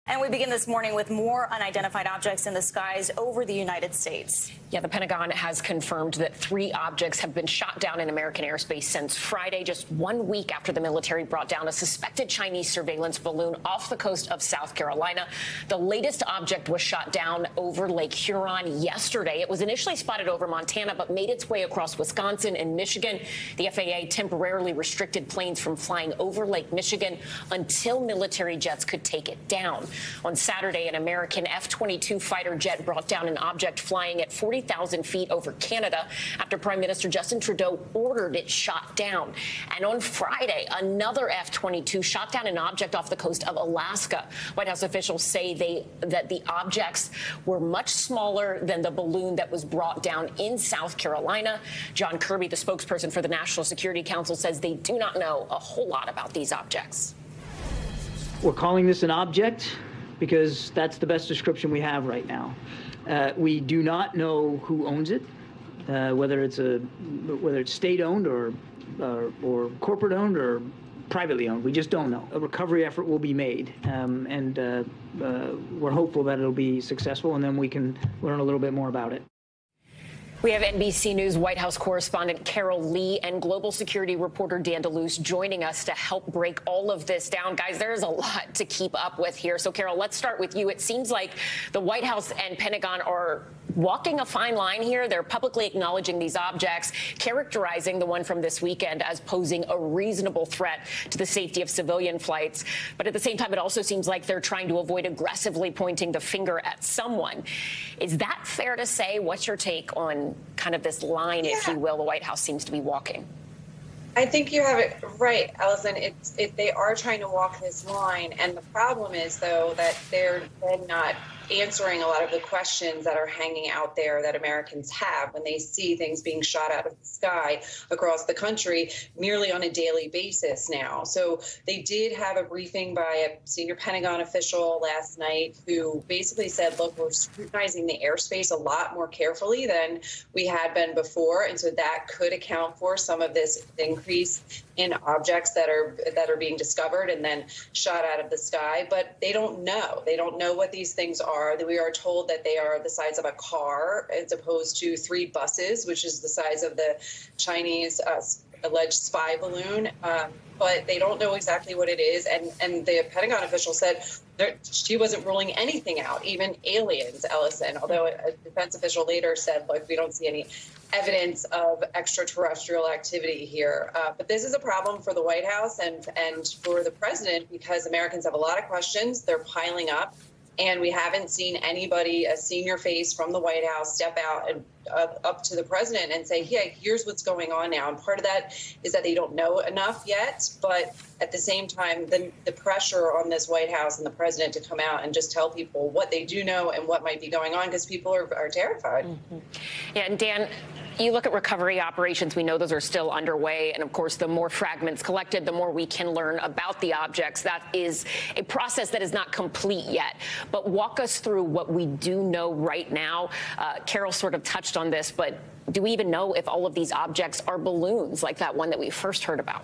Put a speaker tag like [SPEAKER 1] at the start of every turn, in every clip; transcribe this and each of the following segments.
[SPEAKER 1] And we begin this morning with more unidentified objects in the skies over the United States.
[SPEAKER 2] Yeah, the Pentagon has confirmed that 3 objects have been shot down in American airspace since Friday, just 1 week after the military brought down a suspected Chinese surveillance balloon off the coast of South Carolina. The latest object was shot down over Lake Huron yesterday. It was initially spotted over Montana, but made its way across Wisconsin and Michigan. The FAA temporarily restricted planes from flying over Lake Michigan until military jets could take it down. On Saturday, an American F-22 fighter jet brought down an object flying at 40,000 feet over Canada after Prime Minister Justin Trudeau ordered it shot down. And on Friday, another F-22 shot down an object off the coast of Alaska. White House officials say that the objects were much smaller than the balloon that was brought down in South Carolina. John Kirby, the spokesperson for the National Security Council, says they do not know a whole lot about these objects.
[SPEAKER 3] We're calling this an object because that's the best description we have right now. We do not know who owns it, whether it's state-owned or corporate-owned or privately owned. We just don't know. A recovery effort will be made, and we're hopeful that it'll be successful, and then we can learn a little bit more about it.
[SPEAKER 2] We have NBC News White House correspondent Carol Lee and global security reporter Dan DeLuce joining us to help break all of this down. Guys, there's a lot to keep up with here. So, Carol, let's start with you. It seems like the White House and Pentagon are walking a fine line here. They're publicly acknowledging these objects, characterizing the one from this weekend as posing a reasonable threat to the safety of civilian flights. But at the same time, it also seems like they're trying to avoid aggressively pointing the finger at someone. Is that fair to say? What's your take on kind of this line, if you will, the White House seems to be walking?
[SPEAKER 4] I think you have it right, Allison. They are trying to walk this line. And the problem is, though, that they're not answering a lot of the questions that are hanging out there that Americans have when they see things being shot out of the sky across the country nearly on a daily basis now. So they did have a briefing by a senior Pentagon official last night who basically said, look, we're scrutinizing the airspace a lot more carefully than we had been before. And so that could account for some of this increase in objects that are being discovered and then shot out of the sky. But they don't know. They don't know what these things are. We are told that they are the size of a car as opposed to 3 buses, which is the size of the Chinese alleged spy balloon. But they don't know exactly what it is. And the Pentagon official said she wasn't ruling anything out, even aliens, Ellison, although a defense official later said, look, we don't see any evidence of extraterrestrial activity here. But this is a problem for the White House and for the president because Americans have a lot of questions. They're piling up. And we haven't seen anybody, a senior face from the White House, step out and up to the president and say, yeah, here's what's going on now. And part of that is that they don't know enough yet. But at the same time, the pressure on this White House and the president to come out and just tell people what they do know and what might be going on because people are terrified.
[SPEAKER 2] Mm-hmm. Yeah, and Dan, you look at recovery operations, we know those are still underway. And of course, the more fragments collected, the more we can learn about the objects. That is a process that is not complete yet. But walk us through what we do know right now. Carol sort of touched on this, but do we even know if all of these objects are balloons like that one that we first heard about?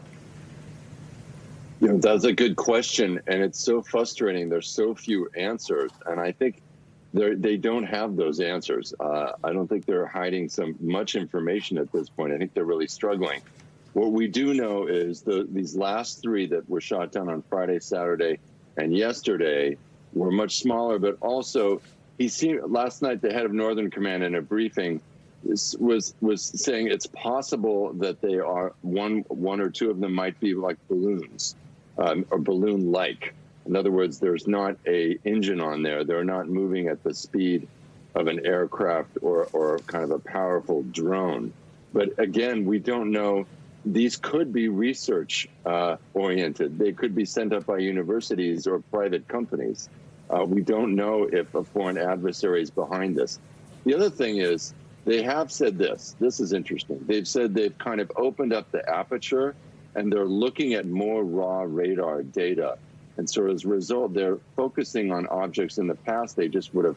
[SPEAKER 5] You know, that's a good question. And it's so frustrating. There's so few answers. And I think they don't have those answers. I don't think they're hiding much information at this point. I think they're really struggling. What we do know is these last 3 that were shot down on Friday, Saturday, and yesterday were much smaller, but also last night the head of Northern Command in a briefing was saying it's possible that they are one or 2 of them might be like balloons or balloon-like. In other words, there's not a engine on there. They're not moving at the speed of an aircraft or kind of a powerful drone. But again, we don't know. These could be research oriented. They could be sent up by universities or private companies. We don't know if a foreign adversary is behind this. The other thing is they have said this. This is interesting. They've said they've kind of opened up the aperture and they're looking at more raw radar data. And so as a result, they're focusing on objects in the past they just would have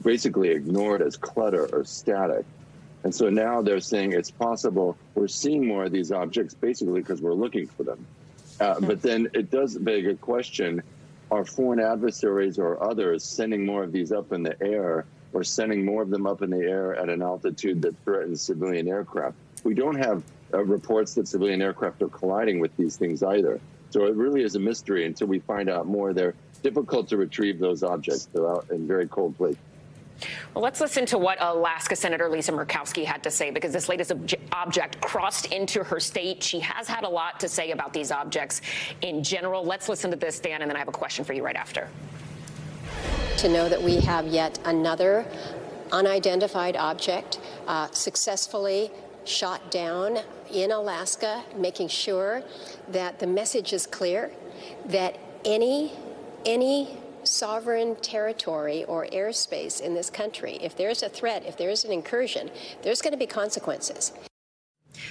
[SPEAKER 5] basically ignored as clutter or static. And so now they're saying it's possible we're seeing more of these objects basically because we're looking for them. But then it does beg a question, our foreign adversaries or others sending more of these up in the air, or sending more of them up in the air at an altitude that threatens civilian aircraft. We don't have reports that civilian aircraft are colliding with these things either. So it really is a mystery until we find out more. They're difficult to retrieve, those objects. They're out in very cold places.
[SPEAKER 2] Well, let's listen to what Alaska Senator Lisa Murkowski had to say, because this latest object crossed into her state. She has had a lot to say about these objects in general. Let's listen to this, Dan, and then I have a question for you right after.
[SPEAKER 6] To know that we have yet another unidentified object successfully shot down in Alaska, making sure that the message is clear that any sovereign territory or airspace in this country, if there's a threat, if there's an incursion, there's going to be consequences.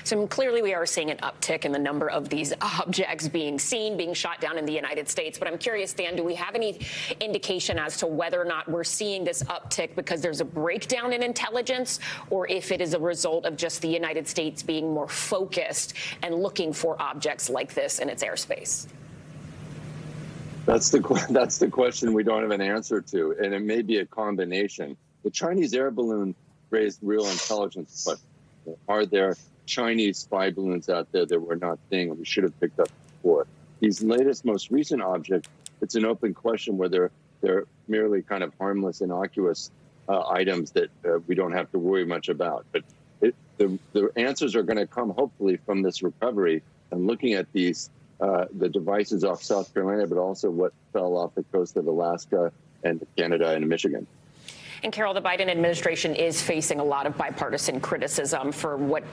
[SPEAKER 2] So clearly we are seeing an uptick in the number of these objects being seen, being shot down in the United States. But I'm curious, Dan, do we have any indication as to whether or not we're seeing this uptick because there's a breakdown in intelligence, or if it is a result of just the United States being more focused and looking for objects like this in its airspace?
[SPEAKER 5] That's the question we don't have an answer to, and it may be a combination. The Chinese air balloon raised real intelligence questions. Are there Chinese spy balloons out there that we're not seeing and we should have picked up before? These latest, most recent objects, it's an open question whether they're merely kind of harmless, innocuous items that we don't have to worry much about. But the answers are going to come, hopefully, from this recovery and looking at these the devices off South Carolina, but also what fell off the coast of Alaska and Canada and Michigan.
[SPEAKER 2] And Carol, the Biden administration is facing a lot of bipartisan criticism for what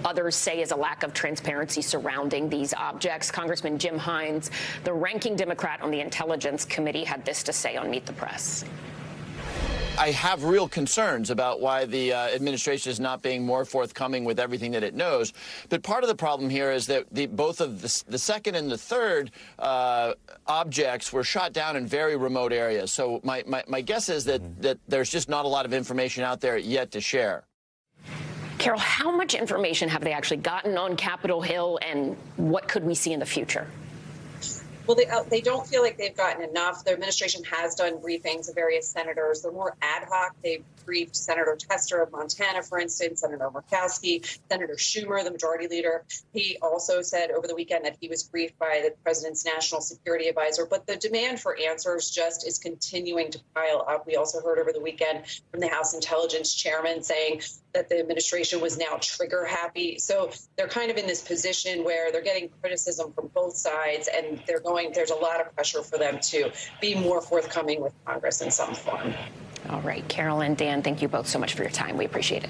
[SPEAKER 2] others say is a lack of transparency surrounding these objects. Congressman Jim Hines, the ranking Democrat on the Intelligence Committee, had this to say on Meet the Press.
[SPEAKER 7] I have real concerns about why the administration is not being more forthcoming with everything that it knows. But part of the problem here is that both of the second and the third objects were shot down in very remote areas. So my guess is that there's just not a lot of information out there yet to share.
[SPEAKER 2] Carol, how much information have they actually gotten on Capitol Hill, and what could we see in the future?
[SPEAKER 4] Well, they don't feel like they've gotten enough. The administration has done briefings of various senators. They're more ad hoc. They've briefed Senator Tester of Montana, for instance, Senator Murkowski, Senator Schumer, the majority leader. He also said over the weekend that he was briefed by the president's national security advisor. But the demand for answers just is continuing to pile up. We also heard over the weekend from the House Intelligence Chairman saying that the administration was now trigger happy. So they're kind of in this position where they're getting criticism from both sides, and there's a lot of pressure for them to be more forthcoming with Congress in some form.
[SPEAKER 2] All right, Carol and Dan, thank you both so much for your time. We appreciate it.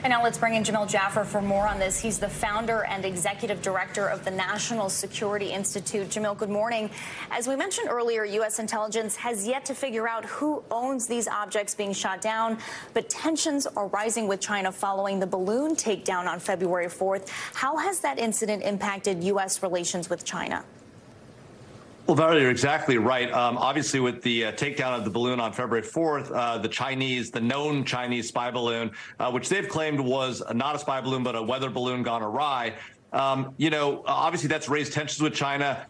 [SPEAKER 1] And now let's bring in Jamil Jaffer for more on this. He's the founder and executive director of the National Security Institute. Jamil, good morning. As we mentioned earlier, U.S. intelligence has yet to figure out who owns these objects being shot down, but tensions are rising with China following the balloon takedown on February 4th. How has that incident impacted U.S. relations with China?
[SPEAKER 8] Well, Valerie, you're exactly right. Obviously, with the takedown of the balloon on February 4th, the known Chinese spy balloon, which they've claimed was not a spy balloon, but a weather balloon gone awry. Obviously, that's raised tensions with China.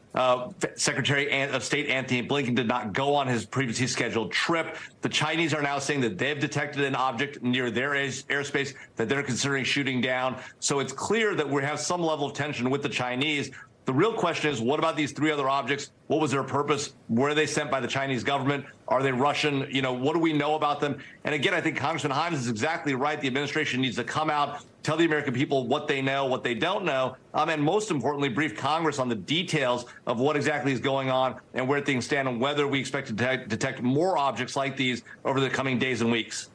[SPEAKER 8] Secretary of State Anthony Blinken did not go on his previously scheduled trip. The Chinese are now saying that they've detected an object near their airspace that they're considering shooting down. So it's clear that we have some level of tension with the Chinese. The real question is, what about these three other objects? What was their purpose? Were they sent by the Chinese government? Are they Russian? What do we know about them? And again, I think Congressman Hines is exactly right. The administration needs to come out, tell the American people what they know, what they don't know, and most importantly, brief Congress on the details of what exactly is going on and where things stand and whether we expect to detect more objects like these over the coming days and weeks.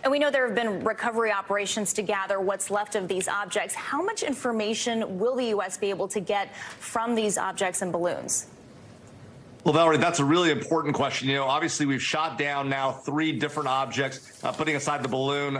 [SPEAKER 1] And we know there have been recovery operations to gather what's left of these objects. How much information will the U.S. be able to get from these objects and balloons?
[SPEAKER 8] Well, Valerie, that's a really important question. Obviously, we've shot down now 3 different objects, putting aside the balloon.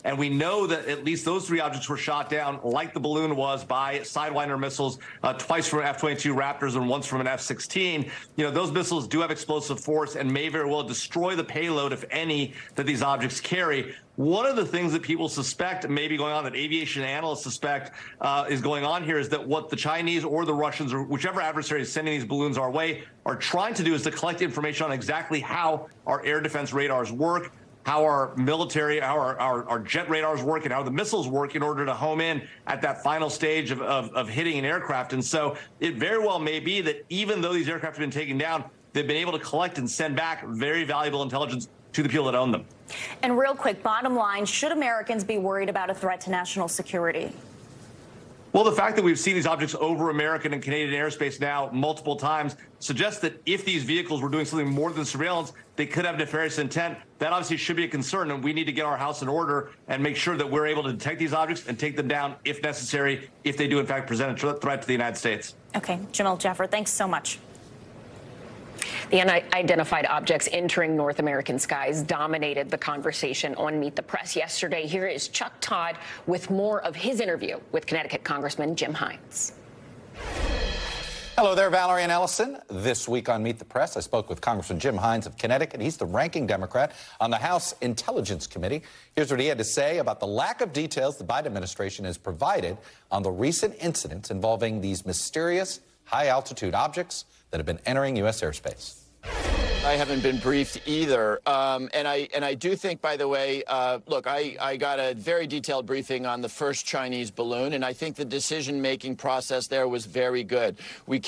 [SPEAKER 8] And we know that at least those 3 objects were shot down, like the balloon was, by Sidewinder missiles, twice from F-22 Raptors and once from an F-16. Those missiles do have explosive force and may very well destroy the payload, if any, that these objects carry. One of the things that people suspect may be going on, that aviation analysts suspect is going on here, is that what the Chinese or the Russians or whichever adversary is sending these balloons our way are trying to do is to collect information on exactly how our air defense radars work, how our military, how our jet radars work, and how the missiles work in order to home in at that final stage of hitting an aircraft. And so it very well may be that even though these aircraft have been taken down, they've been able to collect and send back very valuable intelligence to the people that own them.
[SPEAKER 1] And real quick, bottom line, should Americans be worried about a threat to national security?
[SPEAKER 8] Well, the fact that we've seen these objects over American and Canadian airspace now multiple times suggests that if these vehicles were doing something more than surveillance, they could have nefarious intent. That obviously should be a concern, and we need to get our house in order and make sure that we're able to detect these objects and take them down if necessary, if they do in fact present a threat to the United States.
[SPEAKER 1] Okay, Jamil Jaffer, thanks so much.
[SPEAKER 2] The unidentified objects entering North American skies dominated the conversation on Meet the Press yesterday. Here is Chuck Todd with more of his interview with Connecticut Congressman Jim Hines.
[SPEAKER 9] Hello there, Valerie and Ellison. This week on Meet the Press, I spoke with Congressman Jim Hines of Connecticut. He's the ranking Democrat on the House Intelligence Committee. Here's what he had to say about the lack of details the Biden administration has provided on the recent incidents involving these mysterious high-altitude objects that have been entering U.S. airspace.
[SPEAKER 7] I haven't been briefed either. And I do think, by the way, look, I got a very detailed briefing on the first Chinese balloon, and I think the decision-making process there was very good. We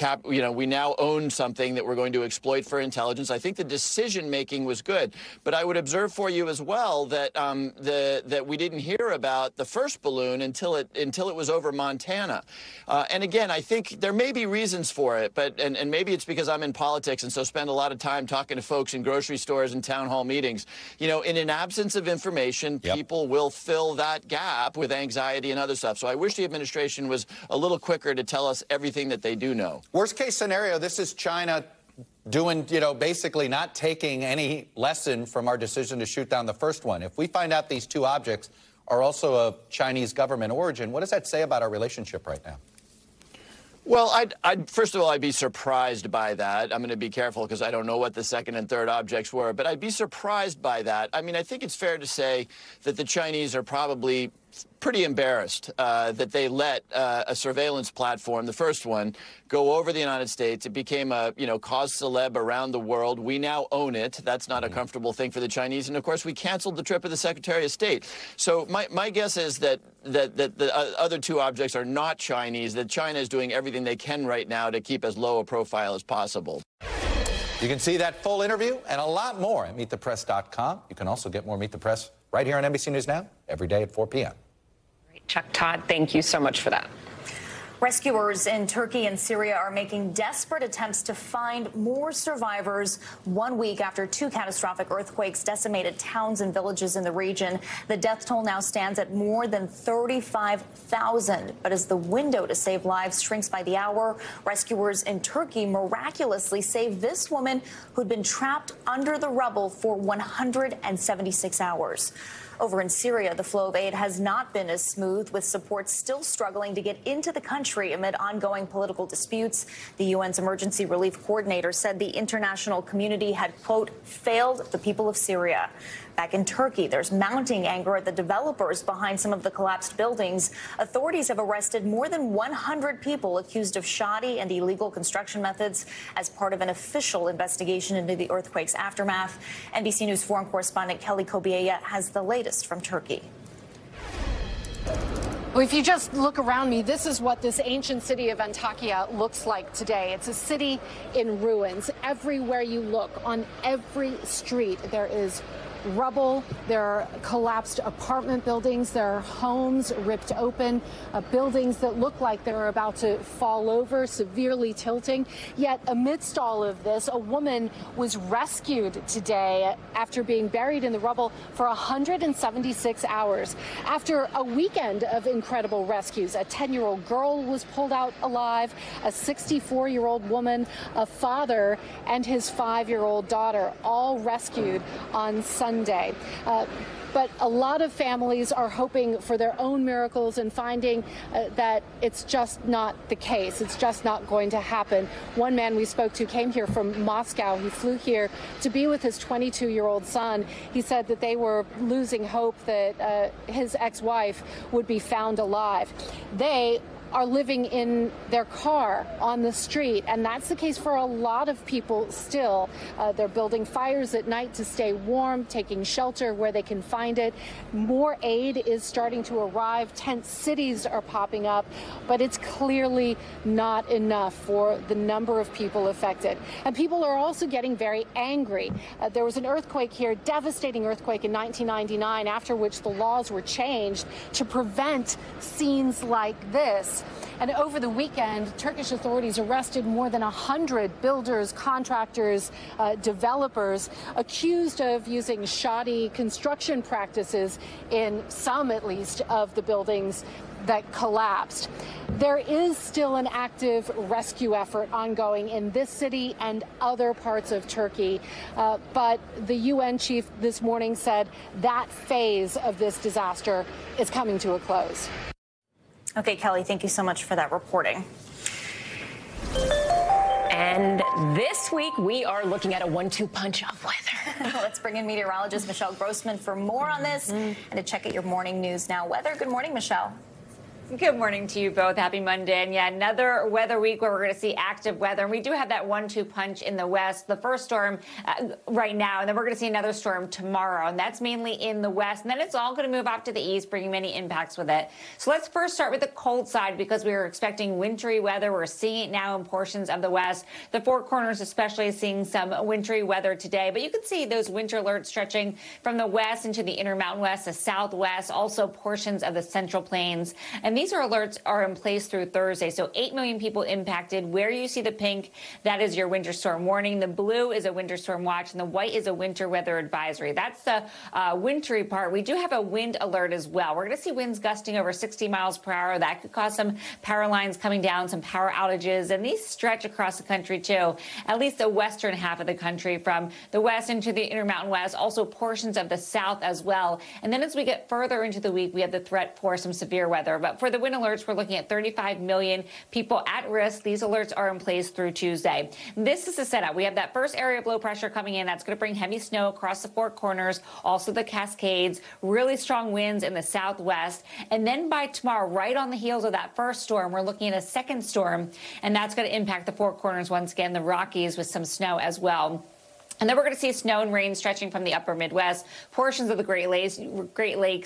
[SPEAKER 7] now own something that we're going to exploit for intelligence. I think the decision-making was good. But I would observe for you as well that that we didn't hear about the first balloon until it was over Montana. And again, I think there may be reasons for it, but and maybe it's because I'm in politics and so spend a lot of time talking to folks in grocery stores and town hall meetings. You know, in an absence of information, people will fill that gap with anxiety and other stuff. So I wish the administration was a little quicker to tell us everything that they do know.
[SPEAKER 9] Worst case scenario, this is China doing, basically not taking any lesson from our decision to shoot down the first one. If we find out these two objects are also of Chinese government origin, what does that say about our relationship right now?
[SPEAKER 7] Well, first of all, I'd be surprised by that. I'm going to be careful because I don't know what the second and third objects were, but I'd be surprised by that. I mean, I think it's fair to say that the Chinese are probably pretty embarrassed that they let a surveillance platform, the first one, go over the United States. It became a, cause celeb around the world. We now own it. That's not a comfortable thing for the Chinese. And, of course, we canceled the trip of the Secretary of State. So my guess is that the other two objects are not Chinese, that China is doing everything they can right now to keep as low a profile as possible.
[SPEAKER 9] You can see that full interview and a lot more at MeetThePress.com. You can also get more Meet the Press right here on NBC News Now, every day at 4 p.m.
[SPEAKER 2] Chuck Todd, thank you so much for that.
[SPEAKER 1] Rescuers in Turkey and Syria are making desperate attempts to find more survivors 1 week after two catastrophic earthquakes decimated towns and villages in the region. The death toll now stands at more than 35,000. But as the window to save lives shrinks by the hour, rescuers in Turkey miraculously saved this woman who'd been trapped under the rubble for 176 hours. Over in Syria, the flow of aid has not been as smooth, with support still struggling to get into the country amid ongoing political disputes. The UN's emergency relief coordinator said the international community had, quote, failed the people of Syria. Back in Turkey, there's mounting anger at the developers behind some of the collapsed buildings. Authorities have arrested more than 100 people accused of shoddy and illegal construction methods as part of an official investigation into the earthquake's aftermath. NBC News foreign correspondent Kelly Kobiella has the latest from Turkey.
[SPEAKER 10] Well, if you just look around me, this is what this ancient city of Antakya looks like today. It's a city in ruins. Everywhere you look, on every street, there is rubble, there are collapsed apartment buildings, there are homes ripped open, buildings that look like they're about to fall over, severely tilting. Yet amidst all of this, a woman was rescued today after being buried in the rubble for 176 hours. After a weekend of incredible rescues, a 10-year-old girl was pulled out alive, a 64-year-old woman, a father, and his 5-year-old daughter, all rescued on Sunday. But a lot of families are hoping for their own miracles and finding that it's just not the case. It's just not going to happen. One man we spoke to came here from Moscow. He flew here to be with his 22-year-old son. He said that they were losing hope that his ex-wife would be found alive. They are living in their car on the street, and that's the case for a lot of people still. They're building fires at night to stay warm, taking shelter where they can find it. More aid is starting to arrive. Tent cities are popping up, but it's clearly not enough for the number of people affected. And people are also getting very angry. There was an earthquake here, devastating earthquake in 1999, after which the laws were changed to prevent scenes like this. And over the weekend, Turkish authorities arrested more than 100 builders, contractors, developers accused of using shoddy construction practices in some, at least, of the buildings that collapsed. There is still an active rescue effort ongoing in this city and other parts of Turkey, but the UN chief this morning said that phase of this disaster is coming to a close.
[SPEAKER 1] Okay, Kelly, thank you so much for that reporting.
[SPEAKER 2] And this week, we are looking at a 1-2 punch of weather.
[SPEAKER 1] Let's bring in meteorologist Michelle Grossman for more on this and to check out your morning news now weather. Good morning, Michelle.
[SPEAKER 11] Good morning to you both. Happy Monday. And yeah, another weather week where we're going to see active weather. And we do have that 1-2 punch in the west. The first storm right now, and then we're going to see another storm tomorrow. And that's mainly in the west. And then it's all going to move off to the east, bringing many impacts with it. So let's first start with the cold side because we were expecting wintry weather. We're seeing it now in portions of the west. The Four Corners especially seeing some wintry weather today. But you can see those winter alerts stretching from the west into the Intermountain West, the southwest, also portions of the Central Plains. And these alerts are in place through Thursday. So 8 million people impacted. Where you see the pink, that is your winter storm warning. The blue is a winter storm watch, and the white is a winter weather advisory. That's the wintry part. We do have a wind alert as well. We're going to see winds gusting over 60 miles per hour. That could cause some power lines coming down, some power outages, and these stretch across the country too. At least the western half of the country, from the west into the Intermountain West, also portions of the south as well. And then as we get further into the week, we have the threat for some severe weather. But for the wind alerts, we're looking at 35 million people at risk. These alerts are in place through Tuesday. This is the setup. We have that first area of low pressure coming in. That's going to bring heavy snow across the Four Corners, also the Cascades, really strong winds in the southwest. And then by tomorrow, right on the heels of that first storm, we're looking at a second storm, and that's going to impact the Four Corners once again, the Rockies with some snow as well. And then we're going to see snow and rain stretching from the upper Midwest, portions of the Great Lakes.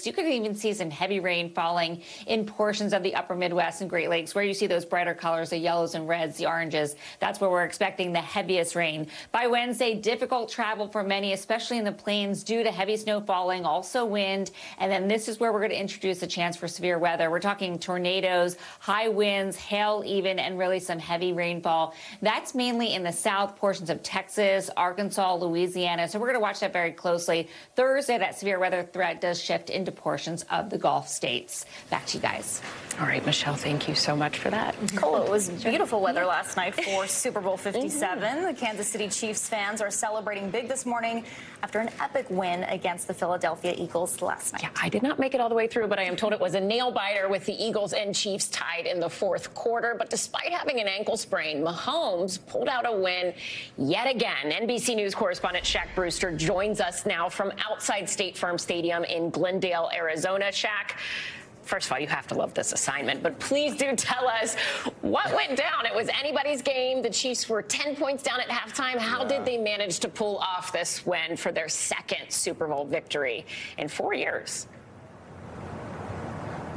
[SPEAKER 11] You could even see some heavy rain falling in portions of the upper Midwest and Great Lakes, where you see those brighter colors, the yellows and reds, the oranges. That's where we're expecting the heaviest rain. By Wednesday, difficult travel for many, especially in the plains, due to heavy snow falling, also wind. And then this is where we're going to introduce a chance for severe weather. We're talking tornadoes, high winds, hail even, and really some heavy rainfall. That's mainly in the south portions of Texas, Arkansas, Louisiana. So we're going to watch that very closely. Thursday, that severe weather threat does shift into portions of the Gulf states. Back to you guys.
[SPEAKER 2] All right, Michelle, thank you so much for that.
[SPEAKER 1] Cool. It was beautiful weather last night for Super Bowl 57. The Kansas City Chiefs fans are celebrating big this morning after an epic win against the Philadelphia Eagles last night.
[SPEAKER 2] Yeah, I did not make it all the way through, but I am told it was a nail-biter with the Eagles and Chiefs tied in the fourth quarter. But despite having an ankle sprain, Mahomes pulled out a win yet again. NBC News correspondent Shaq Brewster joins us now from outside State Farm Stadium in Glendale, Arizona. Shaq, first of all, you have to love this assignment, but please do tell us what went down. It was anybody's game. The Chiefs were 10 points down at halftime. How did they manage to pull off this win for their second Super Bowl victory in 4 years?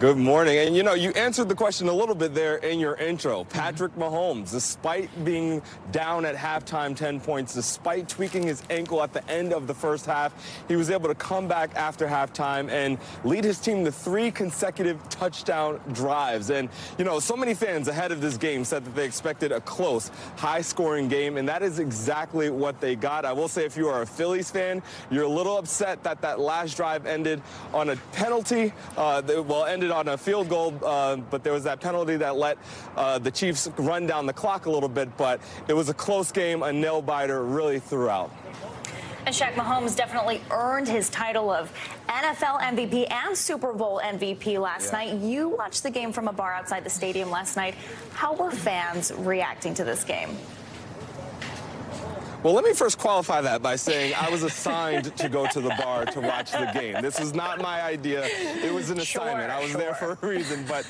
[SPEAKER 12] Good morning. And, you know, you answered the question a little bit there in your intro. Patrick Mahomes, despite being down at halftime 10 points, despite tweaking his ankle at the end of the first half, he was able to come back after halftime and lead his team to 3 consecutive touchdown drives. And, you know, so many fans ahead of this game said that they expected a close, high-scoring game, and that is exactly what they got. I will say, if you are a Phillies fan, you're a little upset that that last drive ended on a penalty. Ended on a field goal, but there was that penalty that let the Chiefs run down the clock a little bit, but it was a close game, a nail-biter really throughout.
[SPEAKER 1] And Shaq, Mahomes definitely earned his title of NFL MVP and Super Bowl MVP last night. You watched the game from a bar outside the stadium last night. How were fans reacting to this game?
[SPEAKER 12] Well, let me first qualify that by saying I was assigned to go to the bar to watch the game. This was not my idea. It was an assignment. I was there for a reason. But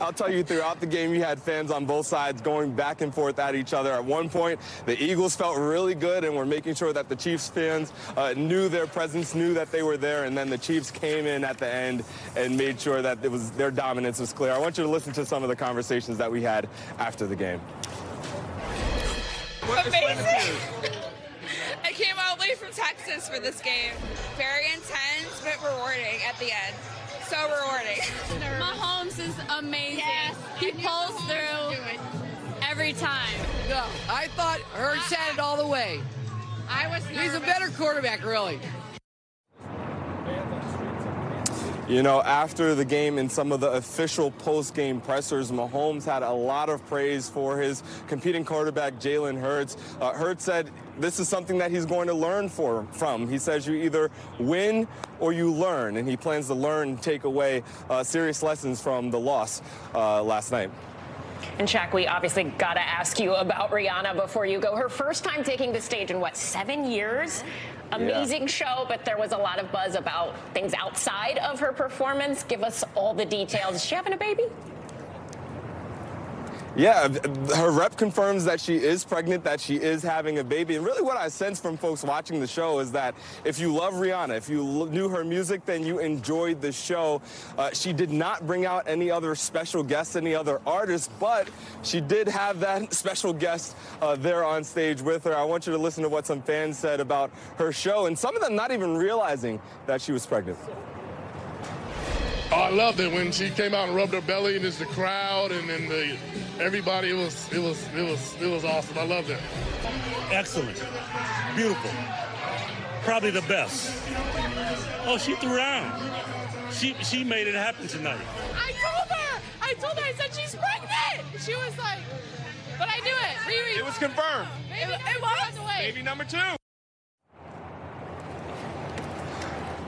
[SPEAKER 12] I'll tell you, throughout the game, you had fans on both sides going back and forth at each other. At one point, the Eagles felt really good and were making sure that the Chiefs fans knew their presence, knew that they were there. And then the Chiefs came in at the end and made sure that their dominance was clear. I want you to listen to some of the conversations that we had after the game.
[SPEAKER 13] Amazing. I came all the way from Texas for this game. Very intense, but rewarding at the end. So rewarding.
[SPEAKER 14] Mahomes is amazing. Yes, he pulls through every time.
[SPEAKER 15] No, I thought Hurts had it all the way. He's a better quarterback, really.
[SPEAKER 12] You know, after the game in some of the official post-game pressers, Mahomes had a lot of praise for his competing quarterback, Jalen Hurts. Hurts said this is something that he's going to learn from. He says you either win or you learn, and he plans to learn and take away serious lessons from the loss last night.
[SPEAKER 2] And Shaq, we obviously got to ask you about Rihanna before you go. Her first time taking the stage in, 7 years? Amazing show, but there was a lot of buzz about things outside of her performance. Give us all the details. Is she having a baby?
[SPEAKER 12] Yeah, her rep confirms that she is pregnant, that she is having a baby. And really what I sense from folks watching the show is that if you love Rihanna, if you knew her music, then you enjoyed the show. She did not bring out any other special guests, any other artists, but she did have that special guest there on stage with her. I want you to listen to what some fans said about her show, and some of them not even realizing that she was pregnant.
[SPEAKER 16] Oh, I loved it when she came out and rubbed her belly, and it's the crowd, and then everybody. It was awesome. I loved it.
[SPEAKER 17] Excellent, beautiful, probably the best. Oh, she threw down. She made it happen tonight.
[SPEAKER 14] I told her. I said she's pregnant. She was like, but I knew it. Riri.
[SPEAKER 12] It was confirmed.
[SPEAKER 14] It was.
[SPEAKER 12] Baby number 2.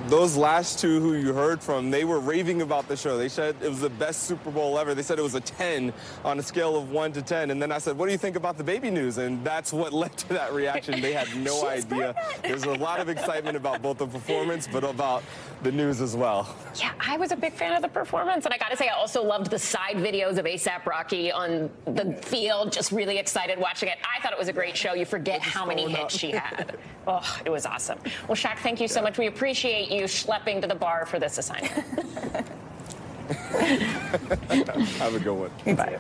[SPEAKER 12] Those last two who you heard from, they were raving about the show. They said it was the best Super Bowl ever. They said it was a 10 on a scale of 1 to 10. And then I said, what do you think about the baby news? And that's what led to that reaction. They had no idea. There's a lot of excitement about both the performance, but about the news as well.
[SPEAKER 2] Yeah, I was a big fan of the performance. And I got to say, I also loved the side videos of A$AP Rocky on the field. Just really excited watching it. I thought it was a great show. You forget how many hits she had. Oh, it was awesome. Well, Shaq, thank you so much. We appreciate you schlepping to the bar for this assignment.
[SPEAKER 12] Have a good one.
[SPEAKER 2] Bye.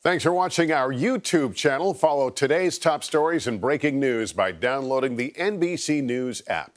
[SPEAKER 18] Thanks for watching our YouTube channel. Follow today's top stories and breaking news by downloading the NBC News app.